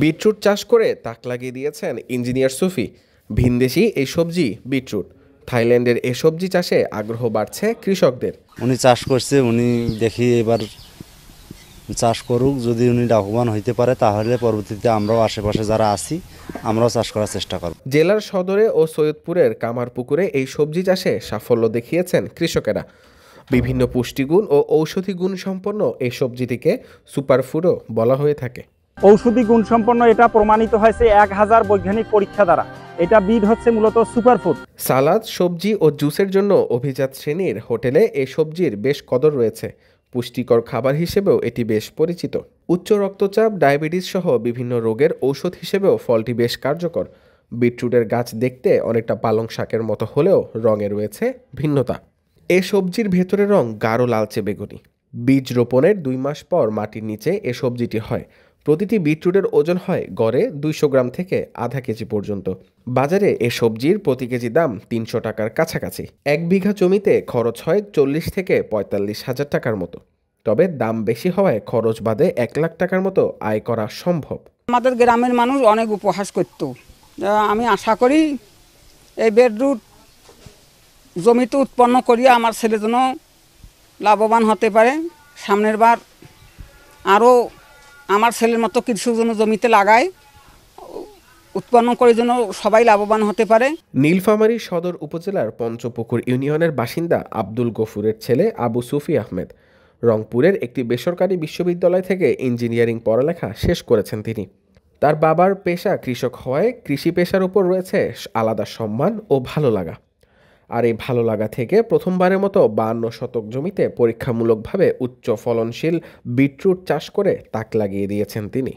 Beetroot চাষ করে তাক লাগিয়ে দিয়েছেন ইঞ্জিনিয়ার সুফি। ভিনদেশি এই সবজি বিটরুট। থাইল্যান্ডের এ সবজি চাষে আগ্রহ বাড়ছে কৃষকদের। উনি চাষ করছে, উনি দেখি এবার চাষ করুক, যদি উনি লাভবান হইতে পারে তাহলে পরবর্তীতে আমরাও আশেপাশে যারা আছি আমরাও চাষ করার চেষ্টা করব। জেলার সদরে ও সৈয়দপুরের কামারপুকুরে এই সবজি চাষে সাফল্য দেখিয়েছেন কৃষকেরা। বিভিন্ন পুষ্টিগুণ ও ঔষধি গুণ সম্পন্ন এই সবজিটিকে সুপারফুডও বলা হয়ে থাকে। ঔষধি গুণসম্পন্ন এটা প্রমাণিত হয়েছে 1000 বৈজ্ঞানিক পরীক্ষা দ্বারা। এটা বিড হচ্ছে মূলত সুপারফুড। সালাদ, সবজি ও জুসের জন্য অভিজাত শ্রেণীর হোটেলে এই সবজির বেশ কদর রয়েছে। পুষ্টিকর খাবার হিসেবেও এটি বেশ পরিচিত। উচ্চ রক্তচাপ, ডায়াবেটিস সহ বিভিন্ন রোগের ঔষধ হিসেবেও ফলটি বেশ কার্যকর। বিটরুটের গাছ দেখতে অনেকটা পালং শাকের মতো হলেও রঙে রয়েছে ভিন্নতা। এ সবজির ভেতরের রং গাঢ় লালচে বেগুনি। বীজ রোপণের 2 মাস পর মাটির নিচে এ সবজিটি হয়। প্রতিটি বিটরুটের ওজন হয় গড়ে 200 গ্রাম থেকে আধা কেজি পর্যন্ত। বাজারে এ সবজির প্রতি কেজি দাম 300 টাকার কাছাকাছি। 1 বিঘা জমিতে খরচ হয় 40 থেকে 45 হাজার টাকার মতো। তবে দাম বেশি হওয়ায় খরচ বাদে 1 লাখ টাকার মতো আয় করা সম্ভব। আমাদের গ্রামের মানুষ অনেক উপহাস করত। আমি আশা করি এই বিটরুট জমিতে উৎপন্ন করিয়া আমার ছেলে যেন লাভবান হতে পারে। সামনের বার আরও আমার ছেলের মতো কিছু যেন জমিতে লাগায়, উৎপন্ন করে যেন সবাই লাভবান হতে পারে। নীলফামারী সদর উপজেলার পঞ্চপুকুর ইউনিয়নের বাসিন্দা আব্দুল গফুরের ছেলে আবু সুফি আহমেদ রংপুরের একটি বেসরকারি বিশ্ববিদ্যালয় থেকে ইঞ্জিনিয়ারিং পড়ালেখা শেষ করেছেন তিনি। তার বাবার পেশা কৃষক হওয়ায় কৃষি পেশার উপর রয়েছে আলাদা সম্মান ও ভালো লাগা। আর এই ভালো লাগা থেকে প্রথমবারের মতো 52 শতক জমিতে পরীক্ষামূলকভাবে উচ্চ ফলনশীল বিটরুট চাষ করে তাক লাগিয়ে দিয়েছেন তিনি।